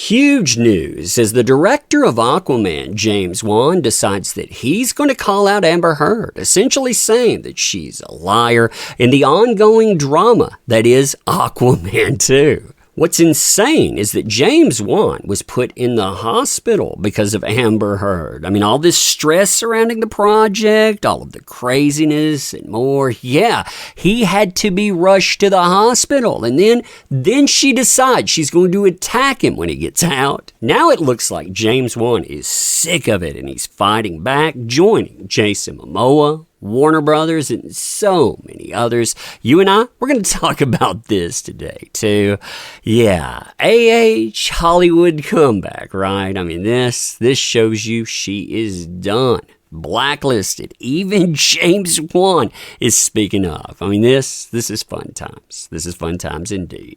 Huge news as the director of Aquaman, James Wan, decides that he's going to call out Amber Heard, essentially saying that she's a liar in the ongoing drama that is Aquaman 2. What's insane is that James Wan was put in the hospital because of Amber Heard. I mean, all this stress surrounding the project, all of the craziness and more. Yeah, he had to be rushed to the hospital. And then she decides she's going to attack him when he gets out. Now it looks like James Wan is sick of it and he's fighting back, joining Jason Momoa, Warner Brothers, and so many others. You and I, we're going to talk about this today, too. Yeah, Hollywood comeback, right? I mean, this shows you she is done. Blacklisted. Even James Wan is speaking of. I mean, this is fun times. This is fun times indeed.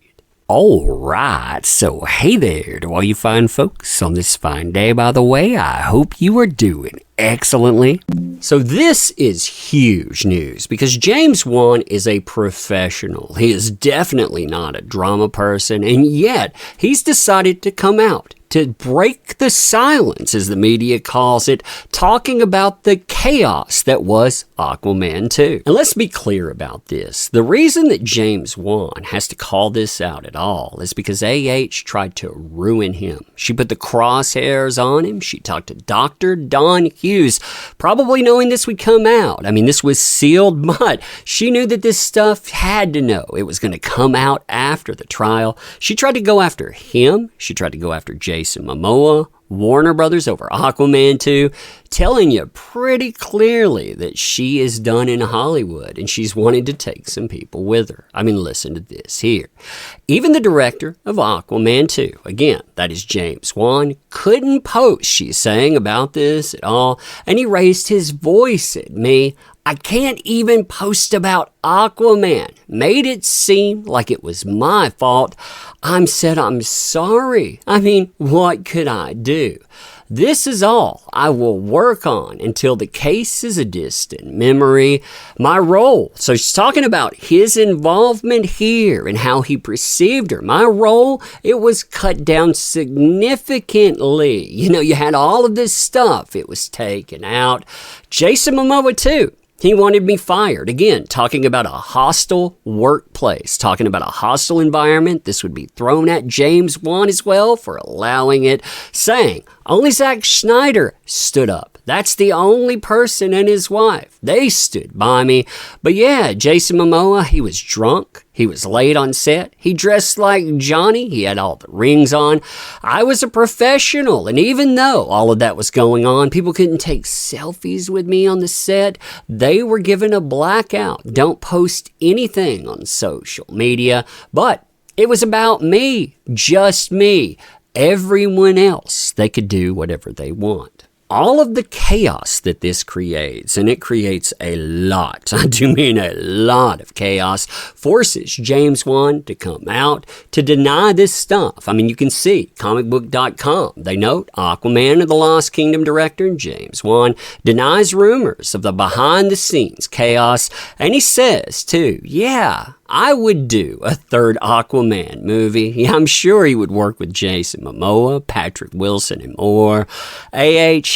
All right, so hey there to all you fine folks on this fine day. By the way, I hope you are doing excellently. So this is huge news because James Wan is a professional. He is definitely not a drama person, and yet he's decided to come out to break the silence, as the media calls it, talking about the chaos that was Aquaman 2. And let's be clear about this. The reason that James Wan has to call this out at all is because tried to ruin him. She put the crosshairs on him. She talked to Dr. Don Hughes, probably knowing this would come out. I mean, this was sealed, but she knew that this stuff had to know. It was going to come out after the trial. She tried to go after him. She tried to go after Jason Momoa, Warner Brothers over Aquaman 2, telling you pretty clearly that she is done in Hollywood and she's wanting to take some people with her. I mean, listen to this here. Even the director of Aquaman 2, again, that is James Wan, couldn't post, she's saying, about this at all, and he raised his voice at me. I can't even post about Aquaman. Made it seem like it was my fault. I'm sorry. I mean, what could I do? This is all I will work on until the case is a distant memory. My role. So she's talking about his involvement here and how he perceived her. My role, it was cut down significantly. You know, you had all of this stuff. It was taken out. Jason Momoa too. He wanted me fired. Again, talking about a hostile workplace, talking about a hostile environment. This would be thrown at James Wan as well for allowing it, saying only Zack Snyder stood up. That's the only person, and his wife. They stood by me. But yeah, Jason Momoa, he was drunk. He was late on set. He dressed like Johnny. He had all the rings on. I was a professional. And even though all of that was going on, people couldn't take selfies with me on the set. They were given a blackout. Don't post anything on social media. But it was about me. Just me. Everyone else, they could do whatever they want. All of the chaos that this creates, and it creates a lot, I do mean a lot of chaos, forces James Wan to come out to deny this stuff. I mean, you can see comicbook.com. They note Aquaman of the Lost Kingdom director James Wan denies rumors of the behind-the-scenes chaos, and he says, too, yeah, I would do a third Aquaman movie. Yeah, I'm sure he would work with Jason Momoa, Patrick Wilson, and more.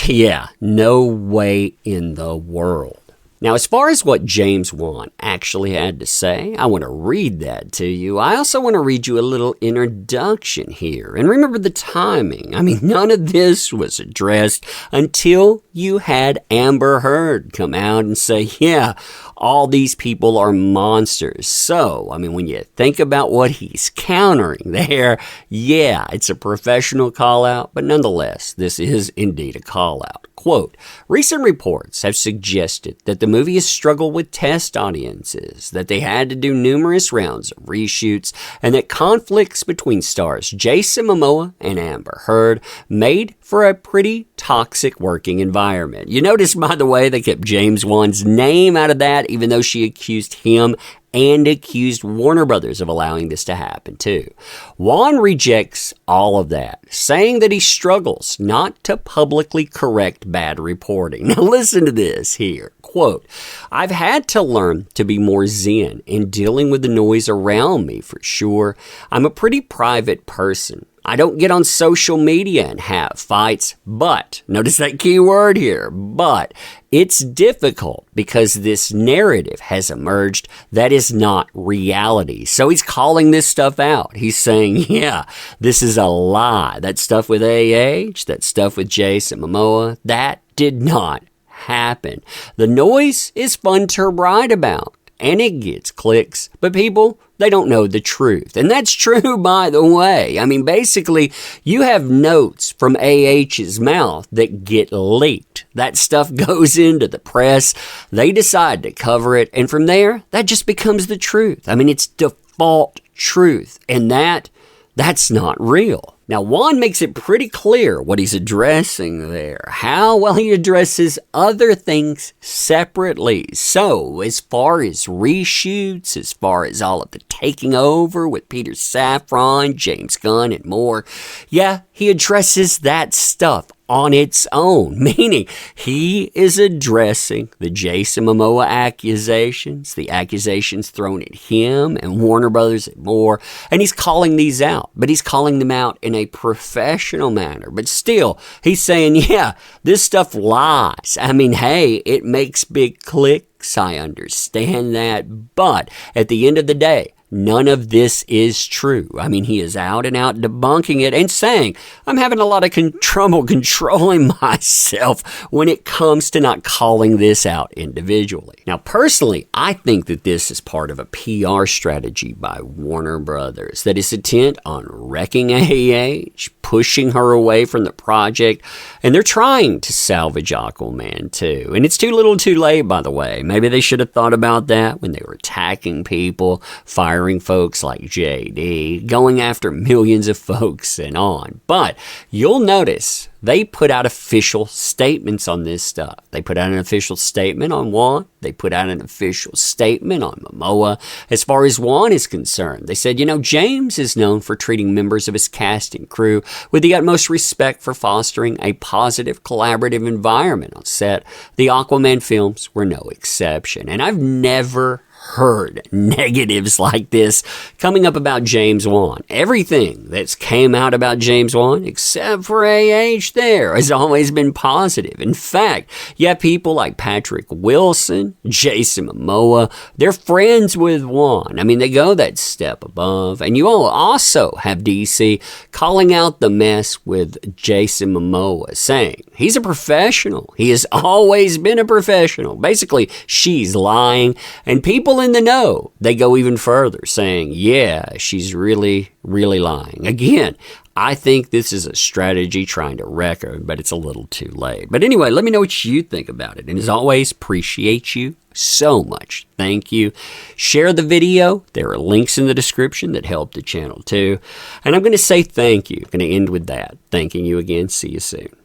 Yeah, no way in the world. Now, as far as what James Wan actually had to say, I want to read that to you. I also want to read you a little introduction here. And remember the timing. I mean, none of this was addressed until you had Amber Heard come out and say, yeah, all these people are monsters. So, I mean, when you think about what he's countering there, yeah, it's a professional call out, but nonetheless, this is indeed a call out. Quote, recent reports have suggested that the movie has struggled with test audiences, that they had to do numerous rounds of reshoots, and that conflicts between stars Jason Momoa and Amber Heard made for a pretty toxic working environment. You notice, by the way, they kept James Wan's name out of that, even though she accused him and accused Warner Brothers of allowing this to happen too. Wan rejects all of that, saying that he struggles not to publicly correct bad reporting. Now listen to this here. Quote, I've had to learn to be more zen in dealing with the noise around me for sure. I'm a pretty private person. I don't get on social media and have fights, but, notice that key word here, but it's difficult because this narrative has emerged that is not reality. So he's calling this stuff out. He's saying, yeah, this is a lie. That stuff with AH, that stuff with Jason Momoa, that did not happen. The noise is fun to write about, and it gets clicks, but people, they don't know the truth. And that's true, by the way. I mean, basically, you have notes from AH's mouth that get leaked. That stuff goes into the press. They decide to cover it. And from there, that just becomes the truth. I mean, it's default truth. And that's not real. Now, Juan makes it pretty clear what he's addressing there. How? Well, he addresses other things separately. So, as far as reshoots, as far as all of the taking over with Peter Safran, James Gunn, and more, yeah, he addresses that stuff on its own, meaning he is addressing the Jason Momoa accusations, the accusations thrown at him and Warner Brothers and more, and he's calling these out, but he's calling them out in a professional manner. But still, he's saying, yeah, this stuff lies. I mean, hey, it makes big clicks, I understand that, but at the end of the day, none of this is true. I mean, he is out and out debunking it and saying, I'm having a lot of trouble controlling myself when it comes to not calling this out individually. Now, personally, I think that this is part of a PR strategy by Warner Brothers that is intent on wrecking AH, pushing her away from the project, and they're trying to salvage Aquaman too. And it's too little too late, by the way. Maybe they should have thought about that when they were attacking people, firing folks like JD, going after millions of folks and on. But you'll notice they put out official statements on this stuff. They put out an official statement on Juan. They put out an official statement on Momoa. As far as Juan is concerned, they said, James is known for treating members of his cast and crew with the utmost respect for fostering a positive, collaborative environment on set. The Aquaman films were no exception. And I've never heard negatives like this coming up about James Wan. Everything that's came out about James Wan, except for AH there, has always been positive. In fact, people like Patrick Wilson, Jason Momoa, they're friends with Wan. I mean, they go that step above. And you all also have DC calling out the mess with Jason Momoa, saying he's a professional. He has always been a professional. Basically, she's lying. And people in the know, they go even further, saying, yeah, she's really, really lying. Again, I think this is a strategy trying to wreck her, but it's a little too late. But anyway, let me know what you think about it. And as always, appreciate you so much. Thank you. Share the video. There are links in the description that help the channel too. And I'm going to say thank you. I'm going to end with that. Thanking you again. See you soon.